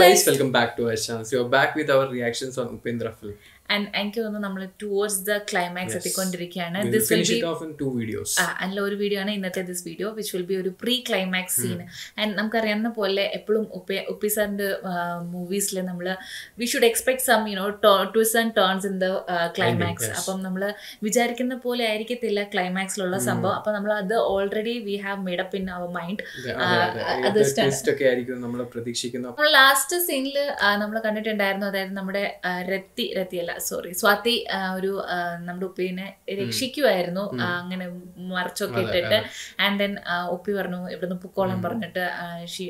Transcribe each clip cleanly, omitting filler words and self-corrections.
guys, welcome back to our channel. So, we are back with our reactions on Upendra film. And എനിക്ക് തോന്നുന്നു നമ്മൾ towards the climax എത്തിക്കൊണ്ടിരിക്കുകയാണ്. This will finish it off in 2 videos. അല്ല ഒരു video ആണ് ഇന്നത്തെ this video which will be ഒരു pre climax scene. And നമുക്കറിയാവുന്ന പോലെ എപ്പോഴും ഉപ്പി സാറിന്റെ മൂവീസിൽ നമ്മൾ we should expect some twists and turns in the climax. അപ്പം നമ്മൾ വിചാരിക്കുന്ന പോലെ ആയിരിക്കത്തില്ല ക്ലൈമാക്സിലുള്ള സംഭവം. അപ്പം നമ്മൾ അത് already we have made up in our mind. Last സീനിൽ നമ്മൾ കണ്ടിട്ടുണ്ടായിരുന്നു, അതായത് നമ്മുടെ രത്തിയല്ല സ്വാതി ഒരു നമ്മുടെ ഉപ്പിനെ രക്ഷിക്കുമായിരുന്നു, അങ്ങനെ മറച്ചൊക്കെ ഇട്ടിട്ട്. ആൻഡ് ദെൻ ഉപ്പി പറഞ്ഞു ഇവിടുന്ന് പൊക്കോളം പറഞ്ഞിട്ട്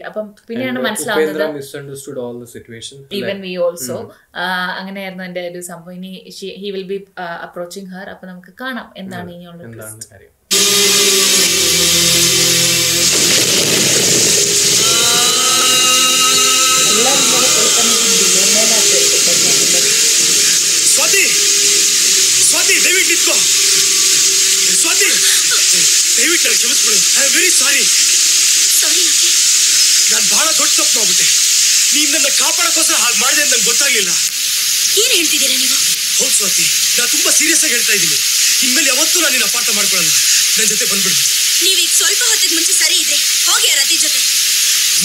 അപ്പം പിന്നെയാണ് മനസ്സിലാവുന്നത് ഈവൻ വി ഓൾസോ അങ്ങനെയായിരുന്നു എന്റെ ഒരു സംഭവം. ഇനി he will be approaching Har. അപ്പൊ നമുക്ക് കാണാം എന്താണ് ഇനിയുള്ള കാര്യം. ಸ್ವಾತಿ ದಯವಿಟ್ಟು ನಿಂತ್ಕೋ. ಸ್ವಾತಿ ದಯವಿಟ್ಟು ನನಗೆ ಕ್ಷಮಿಸ್ಬಿಡು. I am very sorry. ನಾನು ಬಹಳ ದೊಡ್ಡ ತಪ್ಪು ಮಾಡ್ಬಿಟ್ಟೆ. ನೀನ್ ನನ್ನ ಕಾಪಾಡಕ್ಕೋಸ್ಕರ ಹಾಗೆ ಮಾಡಿದೆ ಅಂತ ನಂಗೆ ಗೊತ್ತಾಗ್ಲಿಲ್ಲ. ಏನ್ ಹೇಳ್ತಿದ್ದೀರಾ ನೀವು? ಹೌದು ಸ್ವಾತಿ, ನಾನು ತುಂಬಾ ಸೀರಿಯಸ್ ಆಗಿ ಹೇಳ್ತಾ ಇದ್ದೀನಿ. ಇನ್ಮೇಲೆ ಯಾವತ್ತೂ ನಾನು ನಿನ್ನ ಅಪಾರ್ಥ ಮಾಡ್ಕೊಳ್ಳಲ್ಲ. ನನ್ನ ಜೊತೆ ಬಂದ್ಬಿಡು. ನೀವೀಗ ಸ್ವಲ್ಪ ಹೊತ್ತಿಗೆ ಮುಂಚೆ ಸರಿ ಇದ್ರೆ ಹೋಗಿ ಆ ರತಿ ಜೊತೆ.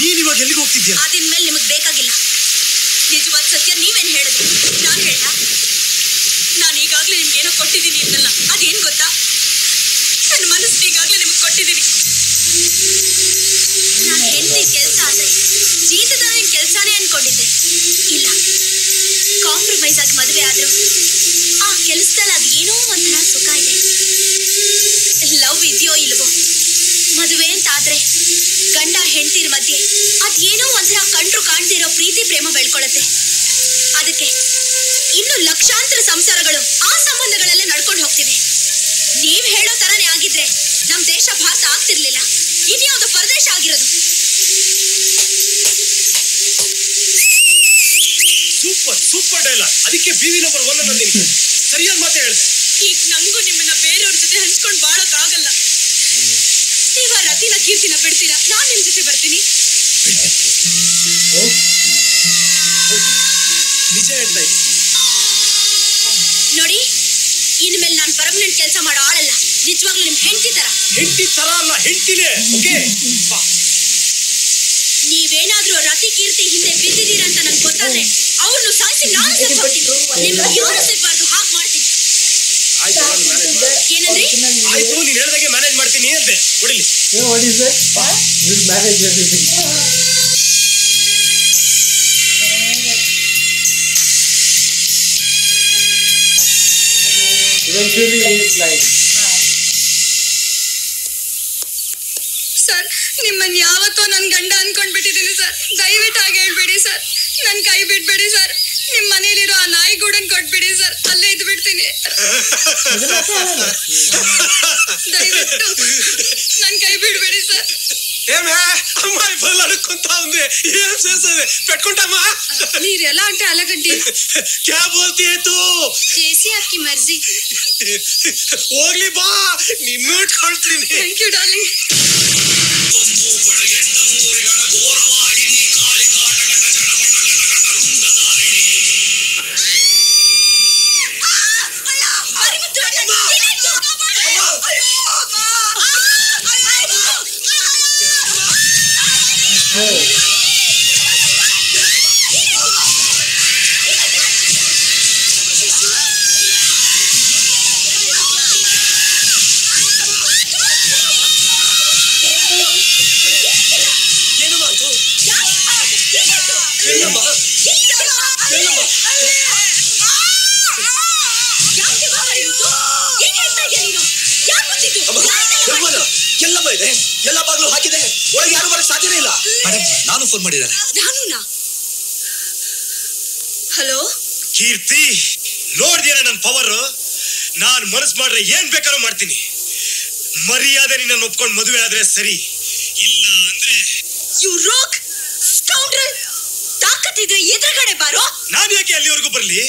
ನೀನ್ ಇವಾಗ ಎಲ್ಲಿಗೆ ಹೋಗ್ತಿದ್ಯಾ? ಅದಿನ್ಮೇಲೆ ನಿಮಗ್ ಬೇಕಾಗಿಲ್ಲ. ನಿಜವಾದ ಸತ್ಯ ನೀವೇನ್ ಹೇಳಿದ್ರು? ನಾನು ಹೇಳ. ನಾನು ಈಗಾಗ್ಲೇ ನಿಮ್ಗೆ ಏನೋ ಕೊಟ್ಟಿದ್ದೀನಿ ಇದನ್ನ. ಅದೇನ್ ಗೊತ್ತಾ? ನನ್ನ ಮನಸ್ಸು ಈಗಾಗ್ಲೇ ನಿಮ್ಗೆ ಕೊಟ್ಟಿದ್ದೀನಿ. ನಾನು ಹೆಂಡತಿ ಕೆಲಸ ಆದ್ರೆ ಜೀತದ ನಿನ್ ಕೆಲಸನೇ ಅನ್ಕೊಂಡಿದ್ದೆ. ಇಲ್ಲ, ಕಾಂಪ್ರಮೈಸ್ ಆಗಿ ಮದುವೆ ಆದ್ರೂ ಆ ಕೆಲಸದಲ್ಲಿ ಅದು ಏನೋ ಒಂಥರ ಸುಖ ಇದೆ. ಲವ್ ಇದೆಯೋ ಇಲ್ವೋ, ಮದುವೆ ಅಂತ ಆದ್ರೆ ಗಂಡ ಹೆಂಡತಿರ ಮಧ್ಯೆ ಅದೇನೋ ಒಂಥರ ಕಂಡ್ರು ಕಾಣ್ತಿರೋ ಪ್ರೀತಿ ಪ್ರೇಮ ಬೆಳ್ಕೊಳತ್ತೆ. ಅದಕ್ಕೆ ಇನ್ನು ಲಕ್ಷಾಂತರ ಸಂಸಾರಗಳು ಆ ಸಂಬಂಧಗಳಲ್ಲೇ ನಡ್ಕೊಂಡು ಹೋಗ್ತಿವೆ. ನೀವ್ ಹೇಳೋ ತರನೇ ಆಗಿದ್ರೆ ನಮ್ ದೇಶ ಭಾರತ ಆಗ್ತಿರ್ಲಿಲ್ಲ. ಇದ್ಯಾವ್ದು ಪರದೇಶ ಆಗಿರೋದು. Super super dialogue. ಅದಕ್ಕೆ ಬಿವಿ ನಂಬರ್ 1 ಅನ್ನೋದಿನಿ. ಸರಿಯಾದ ಮಾತೇ ಹೇಳಿದೆ. ಈಗ ನಂಗೂ ನಿಮ್ಮನ್ನ ಬೇರೆಯವ್ರ ಜೊತೆ ಹಂಚ್ಕೊಂಡು ಬಾಳಕ್ ಆಗಲ್ಲ. ನೀವ ರತಿನ ಕೀರ್ತಿನ ಬಿಡ್ತೀರಾ, ನಾನ್ ನಿಮ್ ಜೊತೆ ಬರ್ತೀನಿ. ನಿಜ ಹೇಳ್ತಾ ಇದ್ದೀನಿ. ನೋಡಿ, ಇನ್ಮೇಲೆ ನಾನು ಪರ್ಮನೆಂಟ್ ಕೆಲಸ ಮಾಡೋ ಆಳಲ್ಲ. ನಿಜವಾಗ್ಲೂ ನಿಮ್ ಹೆಂಡತಿ ತರ. ಹೆಂಡತಿ ತರ ಅಲ್ಲ, ಹೆಂಡತಿನೇ. ಓಕೆ, ನೀವೇನಾದ್ರೂ ರತಿ ಕೀರ್ತಿ ಹಿಂದೆ ಬಿದ್ದಿದ್ದೀರಾ ಅಂತ ನಂಗೆ ಗೊತ್ತಾದ್ರೆ ಅವ್ರನ್ನು ಸಾಯಿಸಿ ನಾನು ಸತ್ತು ಹೋಗ್ತೀನಿ. ನಿಮ್ಗೆ ಯಾರು ಸಿಗ್ಬಾರ್ದು, ಹಾಗೆ ಮಾಡ್ತೀನಿ. ಏನಂದ್ರಿ? ಆಯ್ತು, ನೀನ್ ಹೇಳ್ದಾಗೆ ಮ್ಯಾನೇಜ್ ಮಾಡ್ತೀನಿ ಅಂದೆ. ಹೊಡಿಲಿ. ಸರ್, ನಿಮ್ಮನ್ನ ಯಾವತ್ತೋ ನನ್ ಗಂಡ ಅನ್ಕೊಂಡ್ಬಿಟ್ಟಿದ್ದೀನಿ ಸರ್. ದಯವಿಟ್ಟು ಹಾಗೆ ಹೇಳ್ಬೇಡಿ ಸರ್. ನನ್ ಕೈ ಬಿಡ್ಬೇಡಿ ಸರ್. ನಿಮ್ ಮನೇಲಿರೋ ಆ ನಾಯಿ ಗೂಡನ್ ಕೊಟ್ಬಿಡಿ ಸರ್. ಅಲ್ಲೇ ಇದ್ ಬಿಡ್ತೀನಿ. ದಯವಿಟ್ಟು ನನ್ ಕೈ ಬಿಡ್ಬೇಡಿ ಸರ್. ఏమే అమ్మాయి బల్ల అడుక్కుంటా ఉంది. ఏం చేసేది? పెట్టుకుంటామా? మీరు ఎలా అంటే అలాగండి. క్యా బోల్తీ హై తూ? జైసీ ఆప్కి మర్జీ. ಹೋಗ್ಲಿ ಬಾ, ನಿನ್ನ ಇಟ್ಕೊಳ್ತೀನಿ. Thank you darling. ಎಲ್ಲಮ್ಮ ಇದೆ, ಎಲ್ಲ ಬಾಗ್ಲು ಹಾಕಿದೆ, ಒಳಗೆ ಯಾರು ಬರಕ್ ಸಾಧ್ಯನೇ ಇಲ್ಲ. ಮೇಡಮ್, ನಾನು ಫೋನ್ ಮಾಡಿದ್ದಾರೆ. ನಾನುನಾ? ಹಲೋ ಕೀರ್ತಿ, ನೋಡ್ದಿರ ನನ್ನ ಪವರ್. ನಾನ್ ಮನಸ್ ಮಾಡ್ರೆ ಏನ್ ಬೇಕಾದ್ರೂ ಮಾಡ್ತೀನಿ. ಮರ್ಯಾದೆ ನಿನ್ನ ಒಪ್ಕೊಂಡು ಮದುವೆ ಆದ್ರೆ ಸರಿ, ಇಲ್ಲ ಅಂದ್ರೆ ಯು ರಾಕ್ ಸ್ಕೌಂಡ್ರಲ್. ತಾಕತ್ತಿದ್ರೆ ಎದುರುಗಡೆ ಬಾರೋ. ನಾನು ಯಾಕೆ ಅಲ್ಲಿವರೆಗೂ ಬರ್ಲಿ?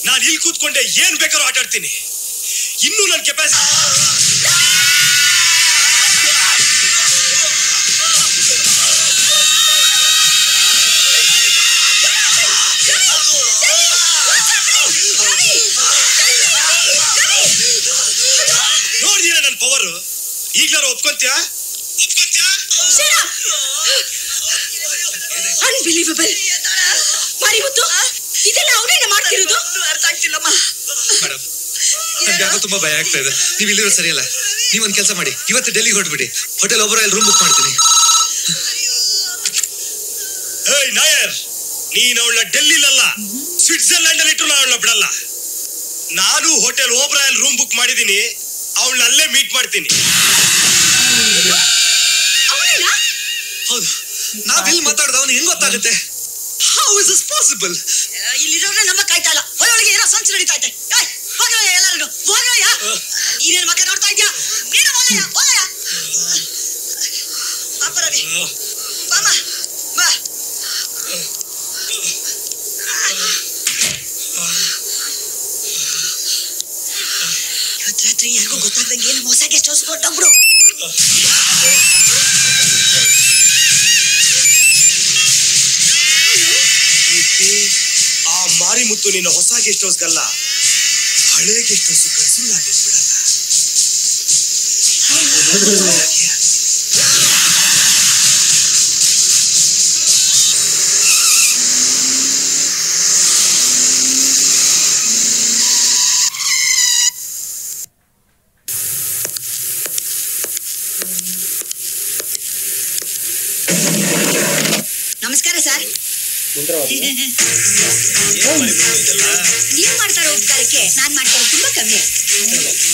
ನಾನು ಇಲ್ಲಿ ಕೂತ್ಕೊಂಡೆ ಏನ್ ಬೇಕಾದ್ರೂ ಆಟ ಆಡ್ತೀನಿ. ಇನ್ನೂ ನನ್ನ ಕೆಪಾಸಿಟಿ. ಒಪ್ಕೋತ್ಯಾ? ಅನ್ಬಿಲೀವಬಲ್. ಮಾರಿಮುತ್ತು, ಇದೆಲ್ಲ ಅವನೇನ ಮಾಡ್ತಿರೋದು? ಅರ್ಥ ಆಗ್ತಿಲ್ಲಮ್ಮ. ಮೇಡಮ್, ನಮ್ಗೆ ಯಾಕೋ ತುಂಬಾ ಭಯ ಆಗ್ತಾ ಇದೆ. ನೀವು ಇಲ್ಲಿರೋ ಸರಿಯಲ್ಲ. ನೀವೊಂದು ಕೆಲಸ ಮಾಡಿ, ಇವತ್ತು ಡೆಲ್ಲಿಗೆ ಹೊರಟ್ಬಿಡಿ. ಹೋಟೆಲ್ ಒಬ್ಬರಲ್ಲಿ ರೂಮ್ ಬುಕ್ ಮಾಡ್ತೀನಿ. ಏಯ್ ನಾಯರ್, ನೀನ್ ಅವಳನ್ನ ಡೆಲ್ಲಿಲಲ್ಲ ಸ್ವಿಟ್ಜರ್ಲ್ಯಾಂಡ್ ಅಲ್ಲಿ ಇಟ್ಟು ಅವಳನ್ನ ಬಿಡಲ್ಲ. ನಾನು ಹೋಟೆಲ್ ಓಬ್ರಾಯಲ್ ರೂಮ್ ಬುಕ್ ಮಾಡಿದೀನಿ. ಅವಳನ್ನ ಅಲ್ಲೇ ಮೀಟ್ ಮಾಡ್ತೀನಿ. ಹೌದು, ನಾವ್ ಇಲ್ಲಿ ಮಾತಾಡೋದು ಅವನು ಹೆಂಗ್ ಗೊತ್ತಾಗುತ್ತೆ? How is this possible? ಇಲ್ಲಿರೋರ್ನ ನಮ್ಮ ಕಾಯ್ತಾ ಇಲ್ಲ. ಒಳಗೆ ಏನೋ ಸಂಚು ನಡೀತಾ ಐತೆ. ಹೋಗಯ್ಯ, ಎಲ್ಲರೂ ಹೋಗಯ್ಯ. ನೀನೇನ್ ಮಕ್ಕ ನೋಡ್ತಾ ಇದ್ಯಾ? ನೀನು ಹೋಗಯ್ಯ, ಹೋಗಯ್ಯ. ಪಾಪ ರವಿ, ಬಾಮ ಬಾ. ಇವತ್ತು ರಾತ್ರಿ ಯಾರಿಗೂ ಗೊತ್ತಾಗ್ದಂಗೆ ಏನು ಹೊಸ ಗೆಸ್ಟ್ ಹೌಸ್ ಕೊಟ್ಟೊಬ್ರು. ಆ ಮಾರಿಮುತ್ತು ನಿನ್ನ ಹೊಸ ಗೆಸ್ಟ್ ಹೌಸ್ಗಲ್ಲ, ಹಳೆ ಗೆಸ್ಟ್ ಹೌಸ್ ಕನ್ಸಿಲ್ಲ ಬಿಡಲ್ಲ. ನಮಸ್ಕಾರ ಸರ್. ನೀವು ಮಾಡ್ತಾರೋ ಉಪಕಾರಕ್ಕೆ ನಾನ್ ಮಾಡ್ತಾರೆ ತುಂಬಾ ಕಮ್ಮಿ.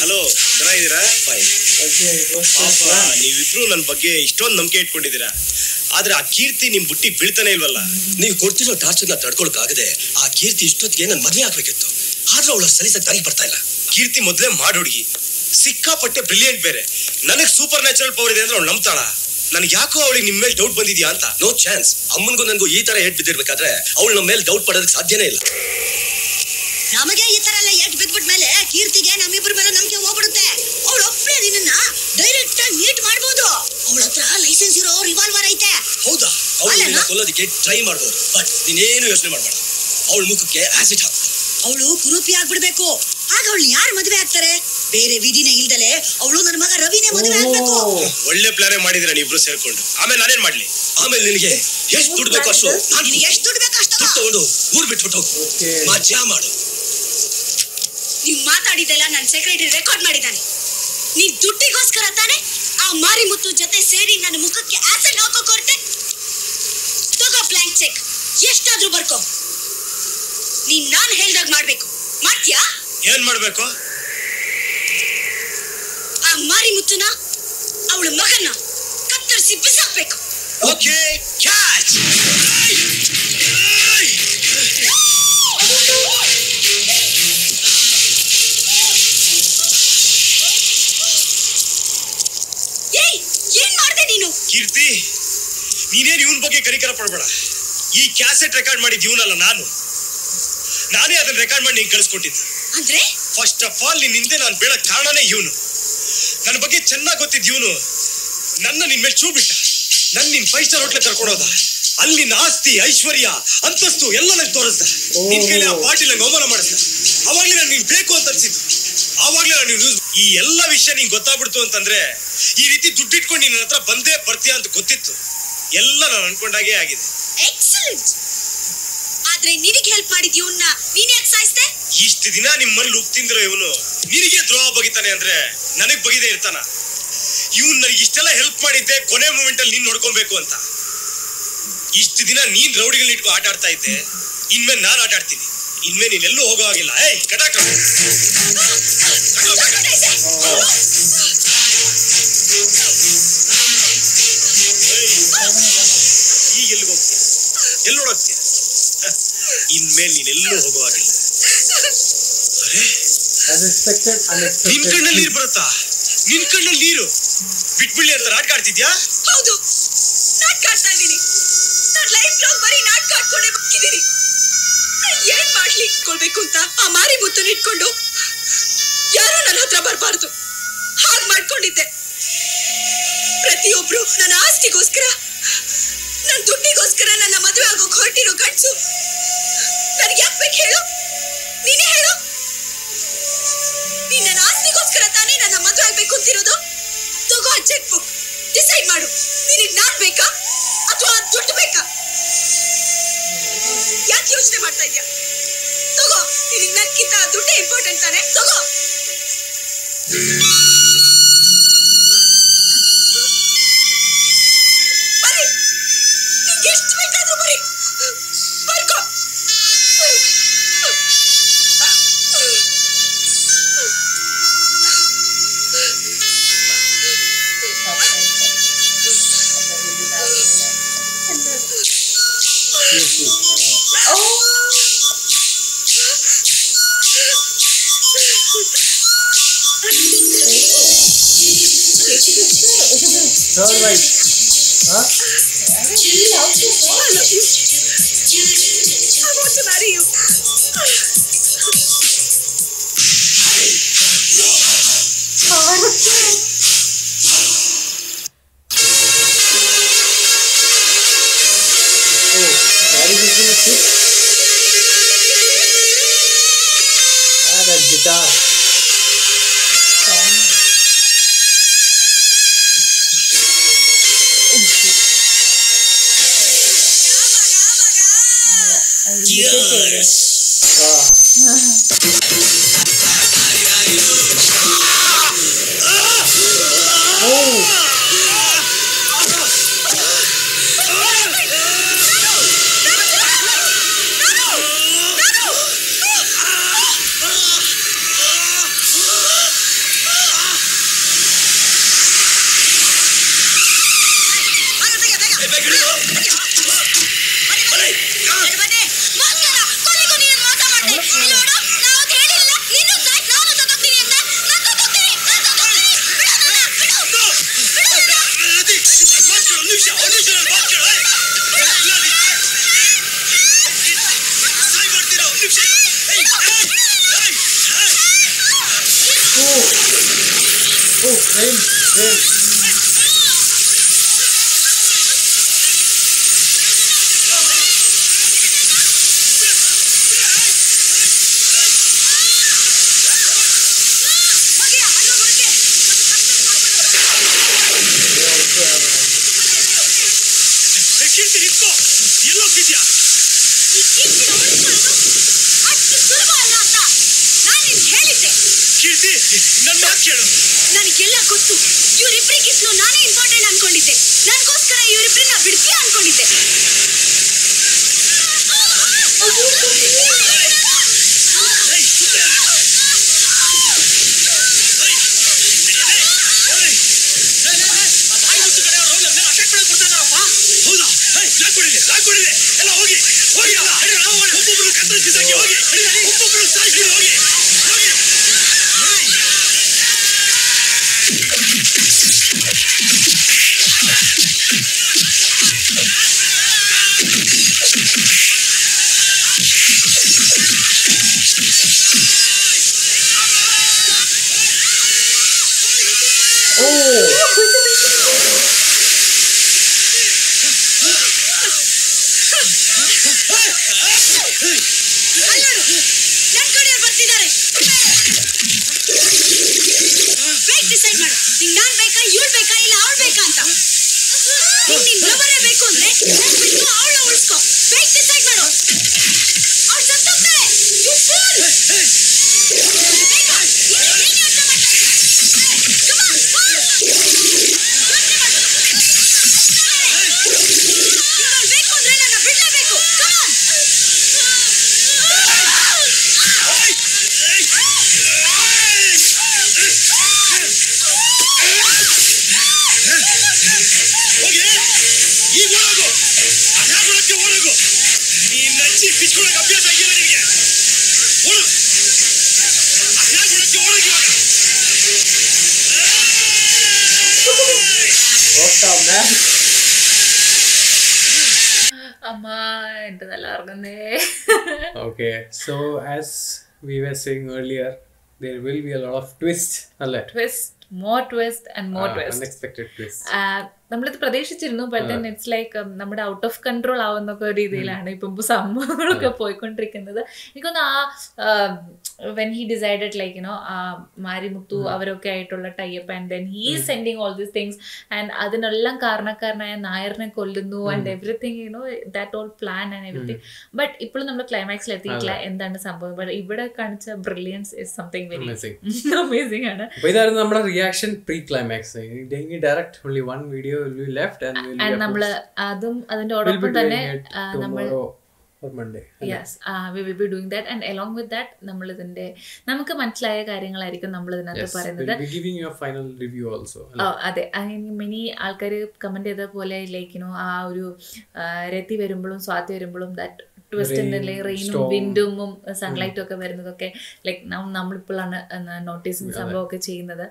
ಹಲೋ, ಚೆನ್ನಾಗಿದ್ದೀರಾ? ನೀವಿಬ್ರು ನನ್ನ ಬಗ್ಗೆ ಇಷ್ಟೊಂದು ನಂಬಿಕೆ ಇಟ್ಕೊಂಡಿದ್ದೀರಾ. ಆದ್ರೆ ಆ ಕೀರ್ತಿ ನಿಮ್ ಬುಟ್ಟಿಗೆ ಬೀಳ್ತಾನೆ ಇಲ್ವಲ್ಲ. ನೀವು ಕೊಡ್ತಿರೋ ಟಾರ್ಚರ್ನ ತಡ್ಕೊಳಕ್ಕಾಗದೆ ಆ ಕೀರ್ತಿ ಇಷ್ಟೊತ್ತಿಗೆ ನನ್ನ ಮದುವೆ ಆಗ್ಬೇಕಿತ್ತು. ಆದ್ರೂ ಅವಳು ಸಲೀಸಾಗಿ ದಾರಿ ಬರ್ತಾ ಇಲ್ಲ. ಕೀರ್ತಿ ಮೊದ್ಲೇ ಮಾಡೋಡ್ಗಿ, ಸಿಕ್ಕಾಪಟ್ಟೆ ಬ್ರಿಲಿಯಂಟ್ ಬೇರೆ. ನನಗ್ ಸೂಪರ್ ನ್ಯಾಚುರಲ್ ಪವರ್ ಇದೆ ಅಂದ್ರೆ ಅವಳು ನಂಬ್ತಾಳ. ನನ್ಗೆ ಯಾಕೋ ಅವಳಿಗೆ ನಿಮ್ ಮೇಲೆ ಡೌಟ್ ಬಂದಿದ್ಯಾ ಅಂತ. No chance. ಅಮ್ಮನ್ಗೂ ನನ್ಗೂ ಈ ತರ ಏಟ್ ಬಿದ್ದಿರ್ಬೇಕಾದ್ರೆ ಅವಳು ನಮ್ಮ ಮೇಲೆ ಡೌಟ್ ಪಡೋದಕ್ಕೆ ಸಾಧ್ಯನೇ ಇಲ್ಲ. ನಮಗೆ ಈ ತರ ಎಲ್ಲ ಏಟ್ ಬಿದ್ಬಿಟ್ಮೇಲೆ ಕೀರ್ತಿಗೆ ನಮ್ಮಿಬ್ಬರ ಮೇಲೆ ನಂಬಿಕೆ ಹೋಗ್ಬಿಡುತ್ತೆ. ಅವಳು ಒಬ್ಬರೇ ನಿನ್ನ ಡೈರೆಕ್ಟ್ ಆಗಿ ಮೀಟ್ ಮಾಡ್ಬೋದು. ಅವಳ ಹತ್ರ ಲೈಸೆನ್ಸ್ ಇರೋ ರಿವಾಲ್ವರ್ ಐತೆ. ಹೌದಾ? ಅವಳನ್ನ ಕೊಲ್ಲೋದಕ್ಕೆ ಟ್ರೈ ಮಾಡ್ಬೋದು. ಬಟ್ ನೀನೇನು ಯೋಚನೆ ಮಾಡ್ಬಾರ್ದು. ಅವಳ ಮುಖಕ್ಕೆ ಆಸಿಡ್ ಹಾಕು. ಅವಳು ಕುರೂಪಿ ಆಗ್ಬಿಡ್ಬೇಕು. ಆಗ ಅವಳು ಯಾರು ಮದುವೆ ಆಗ್ತಾರೆ? ಬೇರೆ ವಿಧಿನೇ ಇಲ್ದಲೆ ಅವಳು ನನ್ನ ಮಗ ರವಿನೇ ಮದುವೆ ಆಗ್ಬೇಕು. ಒಳ್ಳೆ ಪ್ಲಾನೇ ಮಾಡಿದ್ರೆ ನೀವಿಬ್ರು ಸೇರ್ಕೊಂಡು. ಆಮೇಲೆ ನಾನೇನ್ ಮಾಡ್ಲಿ? ಆಮೇಲೆ ನಿನಗೆ ಎಷ್ಟು ದುಡ್ಡು ಬೇಕು ಅಷ್ಟು ನಿನಗೆ ಎಷ್ಟು ದುಡ್ಡು ಬೇಕು ಅಷ್ಟು ತಗೊಂಡು ಊರ್ ಬಿಟ್ಬಿಟ್ಟು ಹೋಗು. ಮಜಾ ಮಾಡು. ನೀವ್ ಮಾತಾಡಿದೆಲ್ಲ ನನ್ನ ಸೆಕ್ರೆಟರಿ ರೆಕಾರ್ಡ್ ಮಾಡಿದ್ದಾನೆ. ನೀನ್ ದುಡ್ಡಿಗೋಸ್ಕರ ತಾನೆ ಆ ಮಾರಿಮುತ್ತು ಜೊತೆ ಸೇರಿ ನನ್ನ ಮುಖಕ್ಕೆ ಆಸಿಡ್ ಹಾಕೋಕ್ ಹೊರಟೆ. ತಗೋ ಬ್ಲಾಂಕ್ ಚೆಕ್, ಎಷ್ಟಾದ್ರೂ ಬರ್ಕೋ. ನೀನ್ ನಾನ್ ಹೇಳ್ದಾಗ ಮಾಡ್ಬೇಕು. ಮಾಡ್ತೀಯಾ? ಏನ್ ಮಾಡ್ಬೇಕು? ಆ ಮಾರಿಮುತ್ತುನ ಅವಳ ಮಗನ್ನ ಕತ್ತರಿಸಿ ಬಿಸಾಕ್ಬೇಕು. Okay, catch. ಏನ್ ಮಾಡ್ದೆ ನೀನು? ಕೀರ್ತಿ, ನೀನೇನ್ ಇವನ್ ಬಗ್ಗೆ ಕನಿಕರ ಪಡ್ಬೇಡ. ಈ ಕ್ಯಾಸೆಟ್ ರೆಕಾರ್ಡ್ ಮಾಡಿದ್ ಇವನಲ್ಲ, ನಾನೇ ಅದನ್ನ ರೆಕಾರ್ಡ್ ಮಾಡಿ ನೀನ್ ಕಳಿಸ್ಕೊಟ್ಟಿದ್ದೆ. ಅಂದ್ರೆ ಫಸ್ಟ್ ಆಫ್ ಆಲ್ ನಿನ್ ಹಿಂದೆ ನಾನು ಬೀಳಕ್ ಕಾರಣನೇ ಇವನು. ನನ್ನ ಬಗ್ಗೆ ಚೆನ್ನಾಗಿ ಗೊತ್ತಿದ್ ಇವನು ನನ್ನ ನಿನ್ ಮೇಲೆ ಚೂ ಬಿಟ್ಟ. ನಿನ್ 5 ಸ್ಟಾರ್ ಹೋಟ್ಲೆ ಕರ್ಕೊಡೋದ. ಅಲ್ಲಿ ನಿನ್ನ ಆಸ್ತಿ, ಐಶ್ವರ್ಯ, ಅಂತಸ್ತು ಎಲ್ಲ ನಂಗೆ ತೋರಿಸ್ದ. ನಿನ್ ಕೈಲಿ ಆ ಪಾರ್ಟಿಲಿ ನಂಗೆ ಅವಮಾನ ಮಾಡಿಸ್ದ. ಅವಾಗ್ಲೇ ನಾನು ನೀನ್ ಬೇಕು ಅಂತ ಅನ್ಸಿದ್ದು. ಆವಾಗ್ಲೇ ನಾನು ಈ ಎಲ್ಲ ವಿಷಯ ನಿಂಗೆ ಗೊತ್ತಾಗ್ಬಿಡ್ತು ಅಂತಂದ್ರೆ ಈ ರೀತಿ ದುಡ್ಡಿಟ್ಕೊಂಡು ನಿನ್ನ ಹತ್ರ ಬಂದೇ ಬರ್ತೀಯ ಅಂತ ಗೊತ್ತಿತ್ತು. ಎಲ್ಲ ನಾನು ಅನ್ಕೊಂಡಾಗೆ ಆಗಿದೆ. ಎಕ್ಸಲೆಂಟ್. ಆದ್ರೆ ನಿನಗೆ ಹೆಲ್ಪ್ ಮಾಡಿದ್ ಇವನ್ನ ನೀನ್ ಯಾಕೆ ಸಾಯಿಸ್ದೆ? ಇಷ್ಟು ದಿನ ನಿಮ್ಮಲ್ಲಿ ಉಪ್ಪು ತಿಂದಿರೋ ಇವನು ನಿನಗೆ ದ್ರೋಹ ಬಗಿತಾನೆ ಅಂದ್ರೆ ನನಗ್ ಬಗಿದೇ ಇರ್ತಾನ? ಇವನ್ ನನಗೆ ಇಷ್ಟೆಲ್ಲ ಹೆಲ್ಪ್ ಮಾಡಿದ್ದೆ ಕೊನೆ ಮೂಮೆಂಟ್ ಅಲ್ಲಿ ನೀನ್ ನೋಡ್ಕೊಬೇಕು ಅಂತ. ಇಷ್ಟು ದಿನ ನೀನ್ ರೌಡಿಗಳನ್ನ ಇಟ್ಕೊ ಆಟ ಆಡ್ತಾ ಇದ್ದೆ. ಇನ್ಮೇಲೆ ನಾನ್ ಆಟ ಆಡ್ತೀನಿ. ಇನ್ಮೇಲೆ ನೀನೆಲ್ಲೂ ಹೋಗೋ ಆಗಿಲ್ಲ. ಏಯ್ ಕಟಾಕ ಈಗ ಎಲ್ಲಿಗೆ ಹೋಗ್ತೀಯ? ಎಲ್ಲೋಡೋಗ್ತೀಯ? ಇನ್ಮೇಲೆ ನೀನೆಲ್ಲೂ ಹೋಗೋ ಆಗಿಲ್ಲ. ನಿನ್ ಕಣ್ಣಲ್ಲಿ ನೀರು ಬರುತ್ತಾ? ನಿನ್ ಕಣ್ಣಲ್ಲಿ ನೀರು ಬಿಟ್ಬಿಡ್ಲಿ ಅಂತ ನಾಟಕ ಆಡ್ತಿದ್ಯಾ? ಹೌದು, ನಾಟಕ ಆಡ್ತಾ ಇದ್ದೀನಿ. ನನ್ನ ಲೈಫ್ ಲಾಂಗ್ ಬರೀ ನಾಟಕ ಆಡ್ಕೊಂಡೇ ಬದುಕಿದ್ದೀನಿ. ಏನ್ ಮಾಡ್ಲಿ ಇಟ್ಕೊಳ್ಬೇಕು ಅಂತ ಆ ಮಾರಿಮುತ್ತನ್ನ ಇಟ್ಕೊಂಡು ಯಾರು ನನ್ನ ಹತ್ರ ಬರಬಾರ್ದು ಹಾಗೆ ಮಾಡ್ಕೊಂಡಿದ್ದೆ. ಪ್ರತಿಯೊಬ್ರು ನನ್ನ ಆಸ್ತಿಗೋಸ್ಕರ, ನನ್ನ ದುಡ್ಡಿಗೋಸ್ಕರ ನನ್ನ ಮದುವೆ ಆಗೋಕ್ ಹೊರಟಿರೋ ಗಂಡ್ಸು ನನಗೆ ಯಾಕೆ ಬೇಕು ಹೇಳು? ನೀನೇ ಹೇಳು. ನೀನ್ ನನ್ನ ಆಸ್ತಿಗೋಸ್ಕರ ತಾನೇ ನನ್ನ ಮದುವೆ ಆಗ್ಬೇಕು ಅಂತಿರೋದು. ತಗೋ ಚೆಕ್ ಬುಕ್. ಡಿಸೈಡ್ ಮಾಡು. ನಿನಗೆ ನಾನ್ ಬೇಕಾ ಅಥವಾ ದುಡ್ಡು ಬೇಕಾ? ಯಾಕೆ ಯೋಚನೆ ಮಾಡ್ತಾ ಇದ್ಯಾ? ತಗೋ, ನಿನಗೆ ನನ್ಗಿಂತ ದುಡ್ಡೇ ಇಂಪಾರ್ಟೆಂಟ್ ತಾನೆ? ತಗೋ. ಬರೀ ನಿಂಗೆ ಎಷ್ಟು ಬೇಕಾದ್ರೂ ಬರೀ ಬರ್ಕೋ. Third wife. Huh? I want to marry you. Marriage is gonna sit. That guitar. ನನಗೆಲ್ಲ ಗೊತ್ತು. ಇವರಿಬ್ಬರಿಗಿಂತಲೂ ನಾನೇ ಇಂಪಾರ್ಟೆಂಟ್ ಅನ್ಕೊಂಡಿದ್ದೆ. ನನಗೋಸ್ಕರ ಇವರಿಬ್ಬರನ್ನ ಬಿಡ್ತೀಯ ಅನ್ಕೊಂಡಿದ್ದೆ. ಡಿಸೈಡ್ ಮಾಡು. ನಿಂಗೆ ನಾನ್ ಬೇಕಾ, ಇವಳು ಬೇಕಾ, ಇಲ್ಲ ಅವಳು ಬೇಕಾ ಅಂತ. ನಿನ್ ಲವರೇ ಬೇಕು ಅಂದ್ರೆ ನನ್ ಬಿಟ್ಟು ಅವಳು ಉಳಿಸ್ಕೊ. ಬೇಗ ಡಿಸೈಡ್ ಮಾಡು. ಅವಳು ಸತ್ತೋಗ್ತಾಳೆ. You pool. ಬೇಗ ನೀನು ಅರ್ಥ ಮಾಡ್ತಾ ಇದ್ದೀಯ. ಕಮ್ ಆನ್ ಇವಳು ಬೇಕು ಅಂದ್ರೆ ನನ್ನ ಬಿಡ್ಲೇಬೇಕು. Come on. Okay, so as we were saying earlier, there will be a lot of twist. Twist, more twist and more twist. Unexpected twist. നമ്മളിത് പ്രതീക്ഷിച്ചിരുന്നു. ബട്ട് ഇറ്റ്സ് ലൈക്ക് നമ്മുടെ ഔട്ട് ഓഫ് കൺട്രോൾ ആവുന്നൊക്കെ രീതിയിലാണ് ഇപ്പം സംഭവങ്ങളൊക്കെ പോയിക്കൊണ്ടിരിക്കുന്നത്. എനിക്കൊന്ന് when he decided like Marimuthu അവരൊക്കെ ആയിട്ടുള്ള type and then he is sending all these things and അതിനെല്ലാം കാരണക്കാരനായ നായറിനെ കൊല്ലുന്നു and everything that all plan and everything. But ഇപ്പോഴും നമ്മൾ ക്ലൈമാക്സിൽ എത്തിയിട്ടില്ല എന്താണ് സംഭവം. ബട്ട് ഇവിടെ കാണിച്ച brilliance is something very amazing ആണ്. ഇതായിരുന്നു നമ്മുടെ reaction pre climax. Direct only one video will be left and നമ്മൾ അതും അതിന്റെ ഓടൊപ്പം തന്നെ നമ്മൾ Monday. Yes, we will be doing that and along with that നമ്മൾ ഇതിന്റെ നമുക്ക് മനസ്സിലായ കാര്യങ്ങളായിരിക്കും നമ്മൾ ഇതിനകത്ത് പറയുന്നത്. We'll be giving you a final review also. അതെ, മെനി ആൾക്കാർ കമന്റ് ചെയ്ത പോലെ ലൈക്ക് ആ ഒരു രതി വരുമ്പോഴും സ്വാതി വരുമ്പോഴും ദാറ്റ് ട്വിസ്റ്റ് ഉണ്ടല്ലേ, റെയിനും വിൻഡും സൺലൈറ്റും ഒക്കെ വരുന്നതൊക്കെ ലൈക്ക് നമ്മളിപ്പോഴാണ് നോട്ടീസും സംഭവമൊക്കെ ചെയ്യുന്നത്.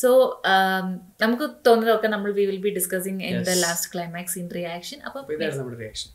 സോ നമുക്ക് തോന്നുന്നതൊക്കെ നമ്മൾ we will be discussing in the last climax in reaction. അപ്പം ഇതാണ് നമ്മുടെ റിയാക്ഷൻ.